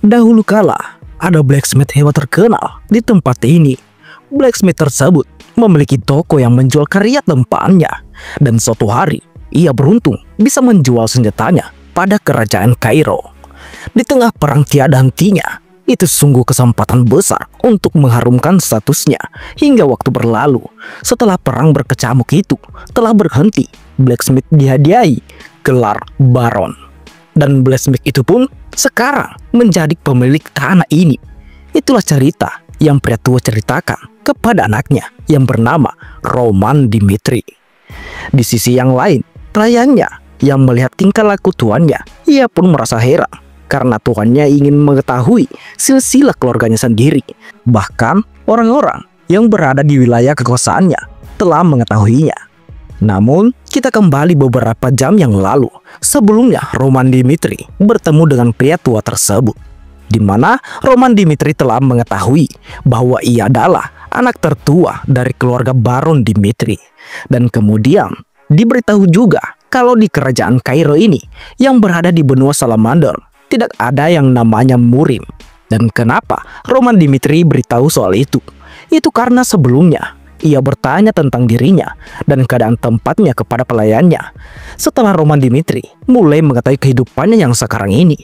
Dahulu kala, ada blacksmith hebat terkenal di tempat ini. Blacksmith tersebut memiliki toko yang menjual karya tempatnya. Dan suatu hari, ia beruntung bisa menjual senjatanya pada kerajaan Kairo. Di tengah perang tiada hentinya, itu sungguh kesempatan besar untuk mengharumkan statusnya. Hingga waktu berlalu, setelah perang berkecamuk itu telah berhenti, blacksmith dihadiahi gelar Baron. Dan blacksmith itu pun sekarang menjadi pemilik tanah ini. Itulah cerita yang pria tua ceritakan kepada anaknya yang bernama Roman Dimitri. Di sisi yang lain, pelayannya yang melihat tingkah laku tuannya, ia pun merasa heran karena tuannya ingin mengetahui silsilah keluarganya sendiri. Bahkan orang-orang yang berada di wilayah kekuasaannya telah mengetahuinya. Namun, kita kembali beberapa jam yang lalu. Sebelumnya, Roman Dimitri bertemu dengan pria tua tersebut, di mana Roman Dimitri telah mengetahui bahwa ia adalah anak tertua dari keluarga Baron Dimitri. Dan kemudian diberitahu juga kalau di kerajaan Kairo ini yang berada di benua Salamander tidak ada yang namanya murim. Dan kenapa Roman Dimitri beritahu soal itu? Itu karena sebelumnya ia bertanya tentang dirinya dan keadaan tempatnya kepada pelayannya. Setelah Roman Dimitri mulai mengetahui kehidupannya yang sekarang ini,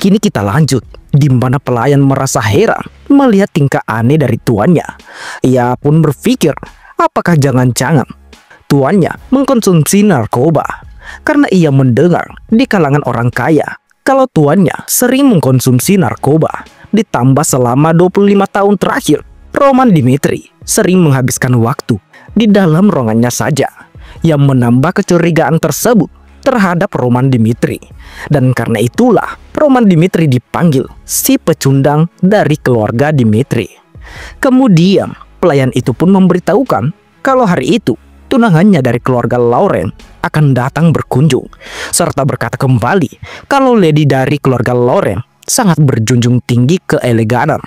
kini kita lanjut di mana pelayan merasa heran melihat tingkah aneh dari tuannya. Ia pun berpikir, apakah jangan-jangan tuannya mengkonsumsi narkoba? Karena ia mendengar di kalangan orang kaya kalau tuannya sering mengkonsumsi narkoba. Ditambah selama 25 tahun terakhir, Roman Dimitri sering menghabiskan waktu di dalam ruangannya saja, yang menambah kecurigaan tersebut terhadap Roman Dimitri. Dan karena itulah Roman Dimitri dipanggil si pecundang dari keluarga Dimitri. Kemudian pelayan itu pun memberitahukan kalau hari itu tunangannya dari keluarga Lauren akan datang berkunjung, serta berkata kembali kalau lady dari keluarga Lauren sangat berjunjung tinggi keeleganan.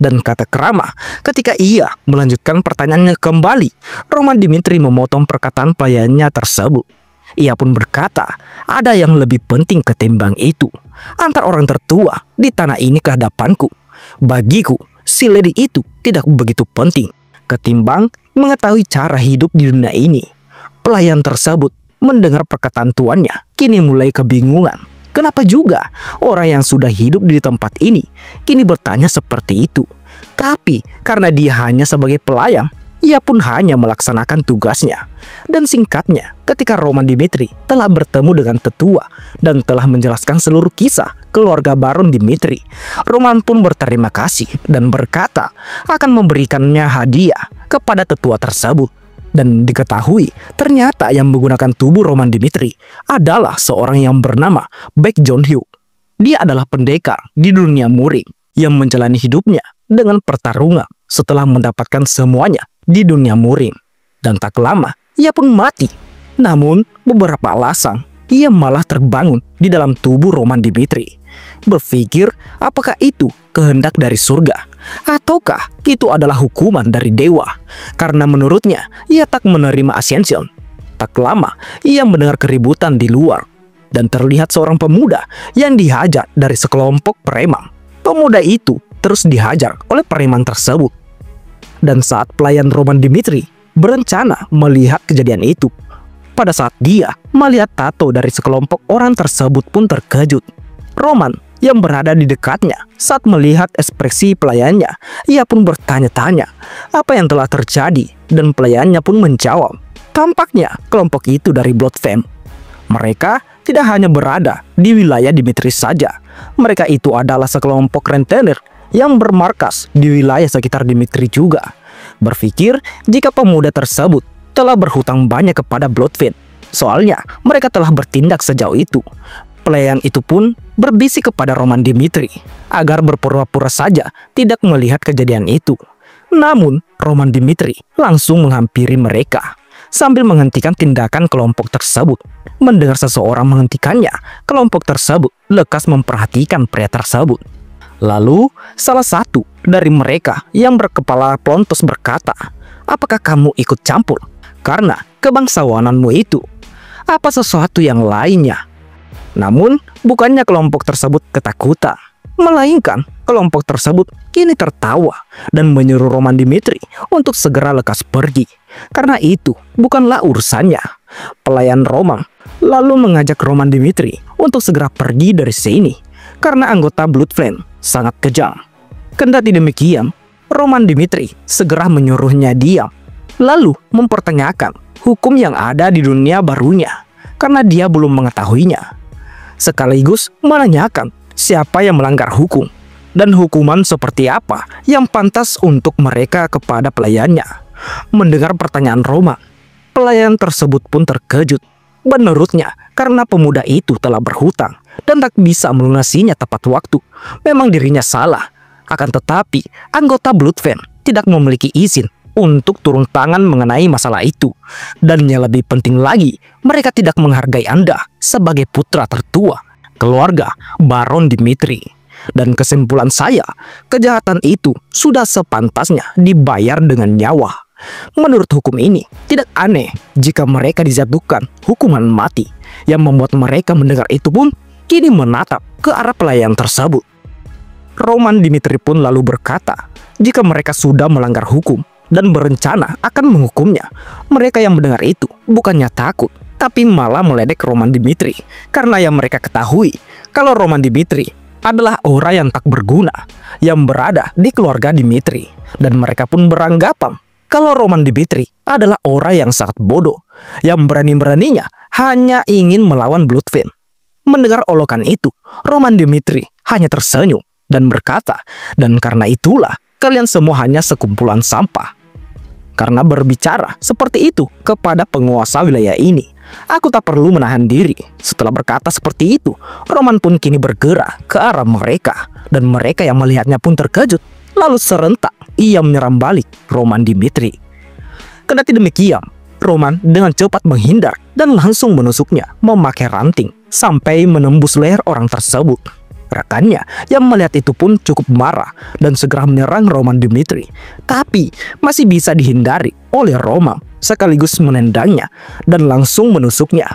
Dan kata kerama, ketika ia melanjutkan pertanyaannya kembali, Roman Dimitri memotong perkataan pelayannya tersebut. Ia pun berkata, ada yang lebih penting ketimbang itu. Antar orang tertua di tanah ini ke hadapanku. Bagiku, si lady itu tidak begitu penting ketimbang mengetahui cara hidup di dunia ini. Pelayan tersebut mendengar perkataan tuannya, kini mulai kebingungan. Kenapa juga orang yang sudah hidup di tempat ini kini bertanya seperti itu? Tapi karena dia hanya sebagai pelayan, ia pun hanya melaksanakan tugasnya. Dan singkatnya, ketika Roman Dimitri telah bertemu dengan tetua dan telah menjelaskan seluruh kisah keluarga Baron Dimitri, Roman pun berterima kasih dan berkata akan memberikannya hadiah kepada tetua tersebut. Dan diketahui ternyata yang menggunakan tubuh Roman Dimitri adalah seorang yang bernama Baek John Hyo. Dia adalah pendekar di dunia murim yang menjalani hidupnya dengan pertarungan setelah mendapatkan semuanya di dunia murim. Dan tak lama ia pun mati. Namun beberapa alasan ia malah terbangun di dalam tubuh Roman Dimitri. Berpikir apakah itu kehendak dari surga ataukah itu adalah hukuman dari dewa, karena menurutnya ia tak menerima ascension. Tak lama ia mendengar keributan di luar dan terlihat seorang pemuda yang dihajar dari sekelompok preman. Pemuda itu terus dihajar oleh preman tersebut. Dan saat pelayan Roman Dimitri berencana melihat kejadian itu, pada saat dia melihat tato dari sekelompok orang tersebut pun terkejut. Roman yang berada di dekatnya saat melihat ekspresi pelayannya, ia pun bertanya-tanya apa yang telah terjadi, dan pelayannya pun menjawab, tampaknya kelompok itu dari Blood Fam. Mereka tidak hanya berada di wilayah Dimitri saja, mereka itu adalah sekelompok rentenir yang bermarkas di wilayah sekitar Dimitri juga. Berpikir jika pemuda tersebut telah berhutang banyak kepada Blood Fam, soalnya mereka telah bertindak sejauh itu. Pelayan itu pun berbisik kepada Roman Dimitri agar berpura-pura saja tidak melihat kejadian itu. Namun Roman Dimitri langsung menghampiri mereka sambil menghentikan tindakan kelompok tersebut. Mendengar seseorang menghentikannya, kelompok tersebut lekas memperhatikan pria tersebut. Lalu salah satu dari mereka yang berkepala plontos berkata, apakah kamu ikut campur karena kebangsawananmu itu? Apa sesuatu yang lainnya? Namun bukannya kelompok tersebut ketakutan. Melainkan kelompok tersebut kini tertawa dan menyuruh Roman Dimitri untuk segera lekas pergi. Karena itu bukanlah urusannya. Pelayan Roman lalu mengajak Roman Dimitri untuk segera pergi dari sini karena anggota Blood Flame sangat kejam. Kendati demikian, Roman Dimitri segera menyuruhnya diam, lalu mempertanyakan hukum yang ada di dunia barunya karena dia belum mengetahuinya. Sekaligus menanyakan siapa yang melanggar hukum dan hukuman seperti apa yang pantas untuk mereka kepada pelayannya. Mendengar pertanyaan Roman, pelayan tersebut pun terkejut. Menurutnya, karena pemuda itu telah berhutang dan tak bisa melunasinya tepat waktu, memang dirinya salah. Akan tetapi, anggota Blood Flame tidak memiliki izin untuk turun tangan mengenai masalah itu. Dan yang lebih penting lagi, mereka tidak menghargai Anda sebagai putra tertua keluarga Baron Dimitri. Dan kesimpulan saya, kejahatan itu sudah sepantasnya dibayar dengan nyawa. Menurut hukum ini, tidak aneh jika mereka dijatuhkan hukuman mati. Yang membuat mereka mendengar itu pun kini menatap ke arah pelayan tersebut. Roman Dimitri pun lalu berkata, jika mereka sudah melanggar hukum dan berencana akan menghukumnya, mereka yang mendengar itu bukannya takut, tapi malah meledek Roman Dimitri. Karena yang mereka ketahui, kalau Roman Dimitri adalah orang yang tak berguna, yang berada di keluarga Dimitri. Dan mereka pun beranggapan kalau Roman Dimitri adalah orang yang sangat bodoh, yang berani-beraninya hanya ingin melawan Blood Flame. Mendengar olokan itu, Roman Dimitri hanya tersenyum dan berkata, dan karena itulah kalian semua hanya sekumpulan sampah. Karena berbicara seperti itu kepada penguasa wilayah ini, aku tak perlu menahan diri. Setelah berkata seperti itu, Roman pun kini bergerak ke arah mereka. Dan mereka yang melihatnya pun terkejut. Lalu serentak ia menyerang balik Roman Dimitri. Kendati demikian, Roman dengan cepat menghindar dan langsung menusuknya memakai ranting sampai menembus leher orang tersebut. Rekannya yang melihat itu pun cukup marah dan segera menyerang Roman Dimitri. Tapi masih bisa dihindari oleh Roman, sekaligus menendangnya dan langsung menusuknya.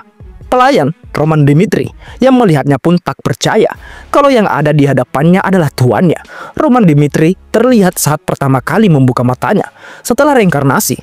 Pelayan Roman Dimitri yang melihatnya pun tak percaya kalau yang ada di hadapannya adalah tuannya. Roman Dimitri terlihat saat pertama kali membuka matanya setelah reinkarnasi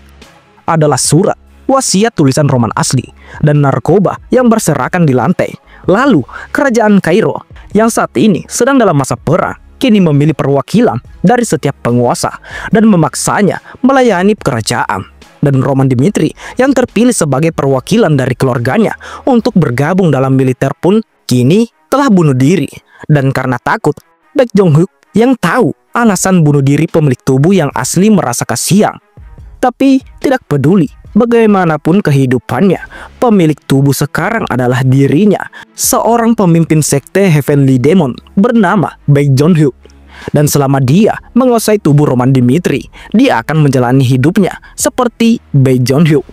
adalah surat wasiat tulisan Roman asli dan narkoba yang berserakan di lantai. Lalu kerajaan Kairo yang saat ini sedang dalam masa perang kini memilih perwakilan dari setiap penguasa dan memaksanya melayani kerajaan. Dan Roman Dimitri yang terpilih sebagai perwakilan dari keluarganya untuk bergabung dalam militer pun kini telah bunuh diri. Dan karena takut, Baek Jong-hyuk yang tahu alasan bunuh diri pemilik tubuh yang asli merasa kasihan. Tapi tidak peduli bagaimanapun kehidupannya, pemilik tubuh sekarang adalah dirinya, seorang pemimpin sekte Heavenly Demon bernama Baek Jong-hyuk. Dan selama dia menguasai tubuh Roman Dimitri, dia akan menjalani hidupnya seperti Baek Jong-hyuk.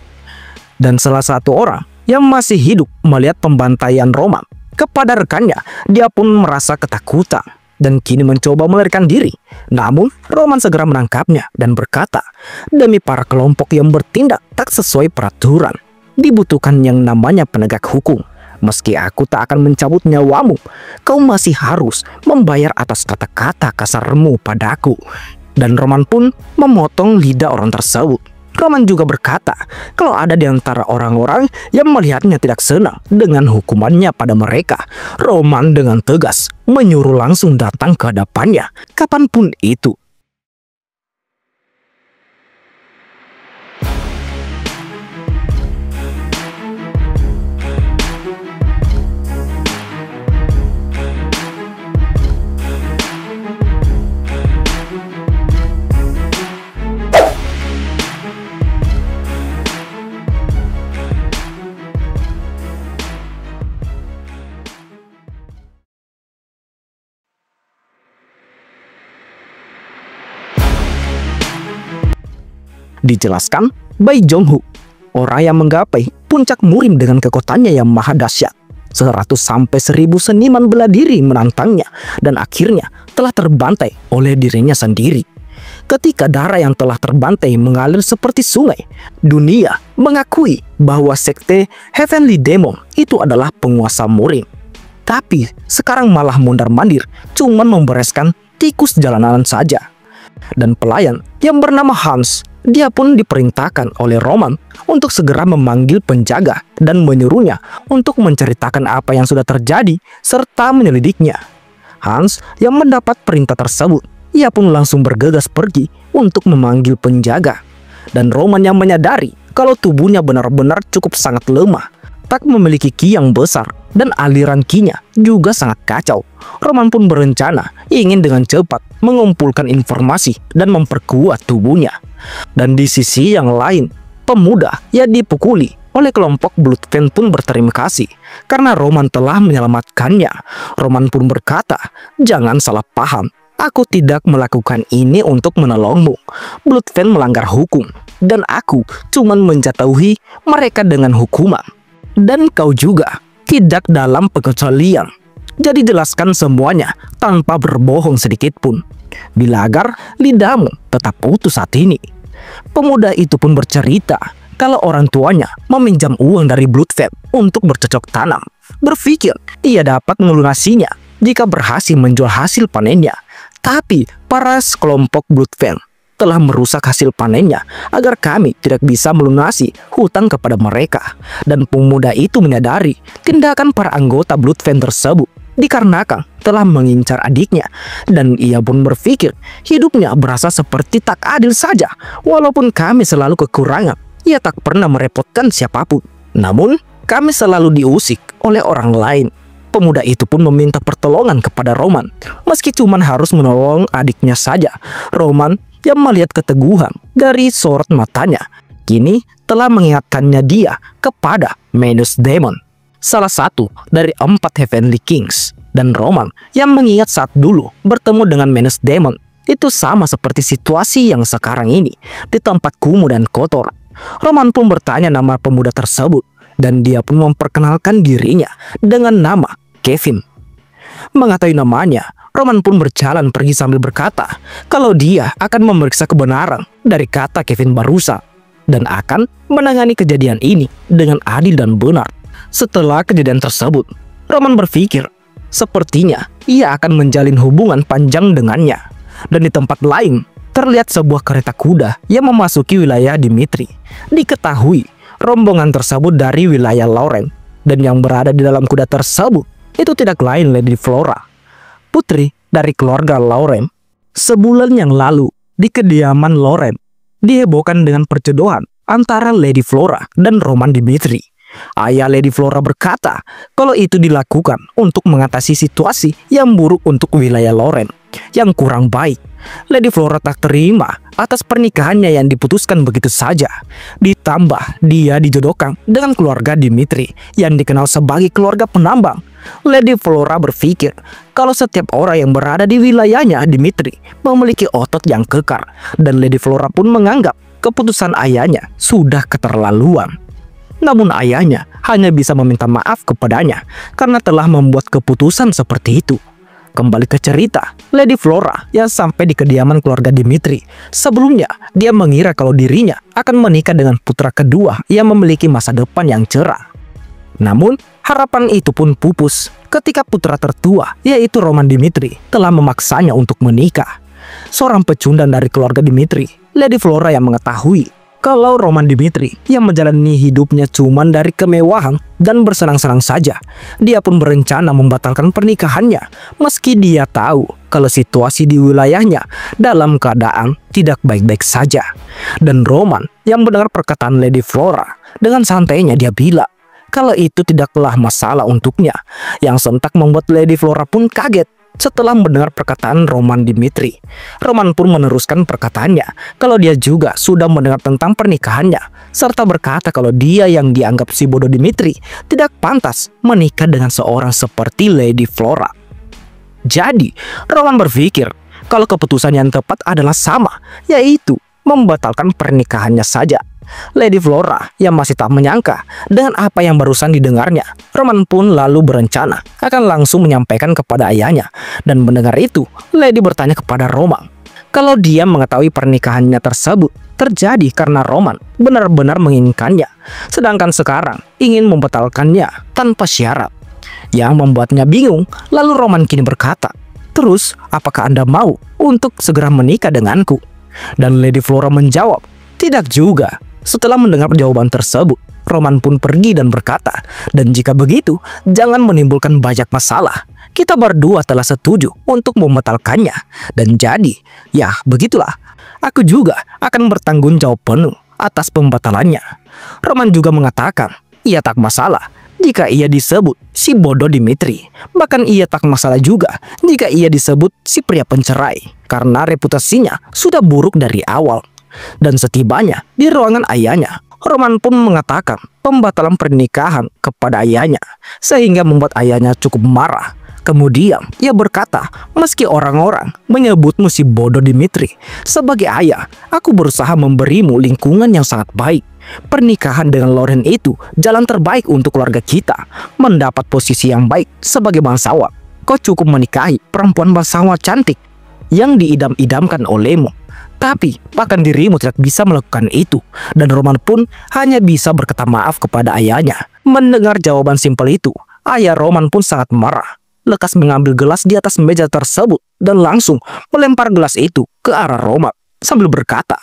Dan salah satu orang yang masih hidup melihat pembantaian Roman kepada rekannya, dia pun merasa ketakutan dan kini mencoba melarikan diri. Namun Roman segera menangkapnya dan berkata, demi para kelompok yang bertindak tak sesuai peraturan, dibutuhkan yang namanya penegak hukum. Meski aku tak akan mencabut nyawamu, kau masih harus membayar atas kata-kata kasarmu padaku. Dan Roman pun memotong lidah orang tersebut. Roman juga berkata kalau ada di antara orang-orang yang melihatnya tidak senang dengan hukumannya pada mereka, Roman dengan tegas menyuruh langsung datang ke hadapannya kapanpun itu. Dijelaskan, Baek Jong-hyuk, orang yang menggapai puncak murim dengan kekuatannya yang maha dahsyat. 100 sampai 1000 seniman bela diri menantangnya dan akhirnya telah terbantai oleh dirinya sendiri. Ketika darah yang telah terbantai mengalir seperti sungai, dunia mengakui bahwa sekte Heavenly Demon itu adalah penguasa murim. Tapi sekarang malah mondar-mandir, cuman membereskan tikus jalanan saja. Dan pelayan yang bernama Hans, dia pun diperintahkan oleh Roman untuk segera memanggil penjaga dan menyuruhnya untuk menceritakan apa yang sudah terjadi serta menyelidiknya. Hans yang mendapat perintah tersebut, ia pun langsung bergegas pergi untuk memanggil penjaga. Dan Roman yang menyadari kalau tubuhnya benar-benar cukup sangat lemah, tak memiliki ki yang besar, dan aliran ki-nya juga sangat kacau. Roman pun berencana ingin dengan cepat mengumpulkan informasi dan memperkuat tubuhnya. Dan di sisi yang lain, pemuda yang dipukuli oleh kelompok Bloodfen pun berterima kasih karena Roman telah menyelamatkannya. Roman pun berkata, "Jangan salah paham, aku tidak melakukan ini untuk menolongmu. Bloodfen melanggar hukum, dan aku cuman menjatuhi mereka dengan hukuman. Dan kau juga tidak dalam pengecualian. Jadi jelaskan semuanya tanpa berbohong sedikit pun, bila agar lidahmu tetap putus saat ini." Pemuda itu pun bercerita kalau orang tuanya meminjam uang dari Bloodfen untuk bercocok tanam. Berpikir ia dapat melunasinya jika berhasil menjual hasil panennya. Tapi para sekelompok Bloodfen telah merusak hasil panennya agar kami tidak bisa melunasi hutang kepada mereka. Dan pemuda itu menyadari tindakan para anggota Bloodfen tersebut dikarenakan telah mengincar adiknya, dan ia pun berpikir hidupnya berasa seperti tak adil saja. Walaupun kami selalu kekurangan, ia tak pernah merepotkan siapapun. Namun kami selalu diusik oleh orang lain. Pemuda itu pun meminta pertolongan kepada Roman, meski cuma harus menolong adiknya saja. Roman yang melihat keteguhan dari sorot matanya kini telah mengingatkannya dia kepada Menos Demon, salah satu dari 4 Heavenly Kings. Dan Roman yang mengingat saat dulu bertemu dengan Menos Demon itu sama seperti situasi yang sekarang ini, di tempat kumuh dan kotor. Roman pun bertanya nama pemuda tersebut, dan dia pun memperkenalkan dirinya dengan nama Kevin. Mengetahui namanya, Roman pun berjalan pergi sambil berkata kalau dia akan memeriksa kebenaran dari kata Kevin barusan dan akan menangani kejadian ini dengan adil dan benar. Setelah kejadian tersebut, Roman berpikir sepertinya ia akan menjalin hubungan panjang dengannya. Dan di tempat lain, terlihat sebuah kereta kuda yang memasuki wilayah Dimitri. Diketahui rombongan tersebut dari wilayah Lauren, dan yang berada di dalam kuda tersebut itu tidak lain Lady Flora, putri dari keluarga Lauren. Sebulan yang lalu, di kediaman Lauren dihebohkan dengan perjodohan antara Lady Flora dan Roman Dimitri. Ayah Lady Flora berkata kalau itu dilakukan untuk mengatasi situasi yang buruk untuk wilayah Lauren yang kurang baik. Lady Flora tak terima atas pernikahannya yang diputuskan begitu saja. Ditambah dia dijodohkan dengan keluarga Dimitri yang dikenal sebagai keluarga penambang. Lady Flora berpikir kalau setiap orang yang berada di wilayahnya Dimitri memiliki otot yang kekar, dan Lady Flora pun menganggap keputusan ayahnya sudah keterlaluan. Namun ayahnya hanya bisa meminta maaf kepadanya karena telah membuat keputusan seperti itu. Kembali ke cerita, Lady Flora yang sampai di kediaman keluarga Dimitri. Sebelumnya, dia mengira kalau dirinya akan menikah dengan putra kedua yang memiliki masa depan yang cerah. Namun, harapan itu pun pupus ketika putra tertua, yaitu Roman Dimitri, telah memaksanya untuk menikah. Seorang pecundang dari keluarga Dimitri, Lady Flora yang mengetahui kalau Roman Dimitri yang menjalani hidupnya cuman dari kemewahan dan bersenang-senang saja, dia pun berencana membatalkan pernikahannya meski dia tahu kalau situasi di wilayahnya dalam keadaan tidak baik-baik saja. Dan Roman yang mendengar perkataan Lady Flora, dengan santainya dia bilang kalau itu tidaklah masalah untuknya, yang sontak membuat Lady Flora pun kaget. Setelah mendengar perkataan Roman Dimitri, Roman pun meneruskan perkataannya kalau dia juga sudah mendengar tentang pernikahannya, serta berkata kalau dia yang dianggap si bodoh Dimitri tidak pantas menikah dengan seorang seperti Lady Flora. Jadi, Roman berpikir kalau keputusan yang tepat adalah sama, yaitu membatalkan pernikahannya saja. Lady Flora yang masih tak menyangka dengan apa yang barusan didengarnya, Roman pun lalu berencana akan langsung menyampaikan kepada ayahnya. Dan mendengar itu, Lady bertanya kepada Roman kalau dia mengetahui pernikahannya tersebut terjadi karena Roman benar-benar menginginkannya, sedangkan sekarang ingin membatalkannya tanpa syarat. yang membuatnya bingung. Lalu Roman kini berkata, "Terus, apakah Anda mau untuk segera menikah denganku?" Dan Lady Flora menjawab, "Tidak juga." Setelah mendengar jawaban tersebut, Roman pun pergi dan berkata, "Dan jika begitu, jangan menimbulkan banyak masalah. Kita berdua telah setuju untuk membatalkannya. Dan jadi, ya begitulah. Aku juga akan bertanggung jawab penuh atas pembatalannya." Roman juga mengatakan, ia tak masalah jika ia disebut si bodoh Dimitri. Bahkan ia tak masalah juga jika ia disebut si pria pencerai, karena reputasinya sudah buruk dari awal. Dan setibanya di ruangan ayahnya, Roman pun mengatakan pembatalan pernikahan kepada ayahnya, sehingga membuat ayahnya cukup marah. Kemudian ia berkata, "Meski orang-orang menyebutmu si bodoh Dimitri, sebagai ayah, aku berusaha memberimu lingkungan yang sangat baik. Pernikahan dengan Lauren itu jalan terbaik untuk keluarga kita, mendapat posisi yang baik sebagai bangsawan. Kau cukup menikahi perempuan bangsawan cantik yang diidam-idamkan olehmu. Tapi bahkan dirimu tidak bisa melakukan itu." Dan Roman pun hanya bisa berkata maaf kepada ayahnya. Mendengar jawaban simpel itu, ayah Roman pun sangat marah. Lekas mengambil gelas di atas meja tersebut dan langsung melempar gelas itu ke arah Roman sambil berkata,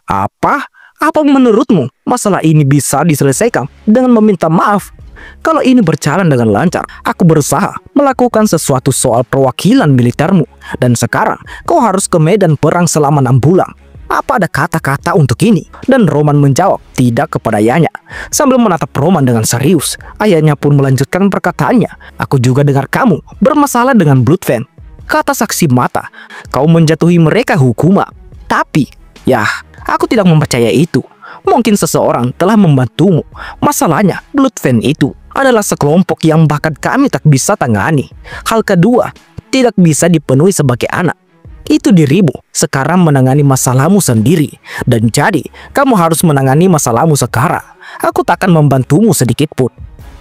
Apa menurutmu masalah ini bisa diselesaikan dengan meminta maaf? Kalau ini berjalan dengan lancar, aku berusaha melakukan sesuatu soal perwakilan militermu, dan sekarang kau harus ke medan perang selama 6 bulan. Apa ada kata-kata untuk ini?" Dan Roman menjawab tidak kepada ayahnya. Sambil menatap Roman dengan serius, ayahnya pun melanjutkan perkataannya, "Aku juga dengar kamu bermasalah dengan Bloodfen. Kata saksi mata, kau menjatuhi mereka hukuman. Tapi, ya, aku tidak mempercayai itu. Mungkin seseorang telah membantumu. Masalahnya, Bloodfen itu adalah sekelompok yang bahkan kami tak bisa tangani. Hal kedua, tidak bisa dipenuhi sebagai anak. Itu dirimu sekarang menangani masalahmu sendiri. Dan jadi, kamu harus menangani masalahmu sekarang. Aku tak akan membantumu sedikit pun."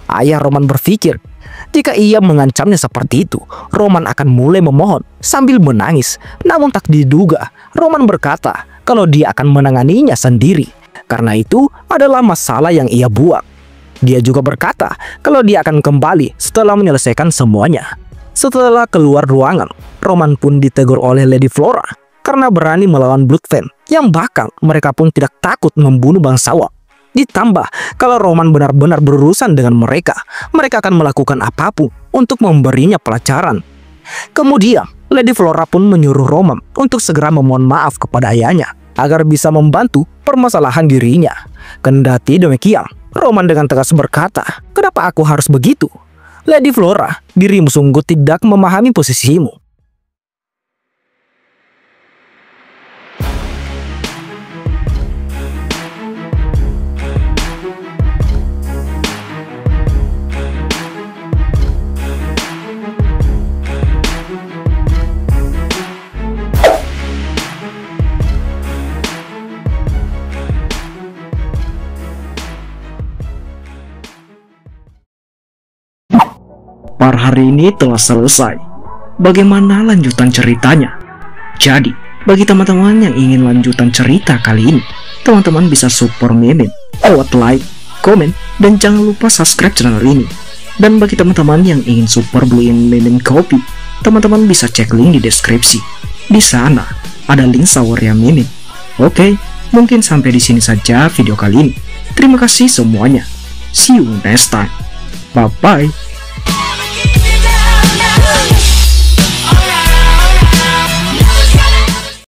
Ayah Roman berpikir, jika ia mengancamnya seperti itu, Roman akan mulai memohon sambil menangis. Namun tak diduga, Roman berkata kalau dia akan menanganinya sendiri, karena itu adalah masalah yang ia buang. Dia juga berkata kalau dia akan kembali setelah menyelesaikan semuanya. Setelah keluar ruangan, Roman pun ditegur oleh Lady Flora karena berani melawan Bloodfen, yang bahkan mereka pun tidak takut membunuh bangsawan. Ditambah, kalau Roman benar-benar berurusan dengan mereka, mereka akan melakukan apapun untuk memberinya pelajaran. Kemudian, Lady Flora pun menyuruh Roman untuk segera memohon maaf kepada ayahnya agar bisa membantu permasalahan dirinya. Kendati demikian, Roman dengan tegas berkata, "Kenapa aku harus begitu? Lady Flora, dirimu sungguh tidak memahami posisimu." Par hari ini telah selesai. Bagaimana lanjutan ceritanya? Jadi, bagi teman-teman yang ingin lanjutan cerita kali ini, teman-teman bisa support Mimin lewat like, komen, dan jangan lupa subscribe channel ini. Dan bagi teman-teman yang ingin support beliin Mimin kopi, teman-teman bisa cek link di deskripsi. Di sana ada link sawernya Mimin. Oke, mungkin sampai di sini saja video kali ini. Terima kasih semuanya. See you next time. Bye bye.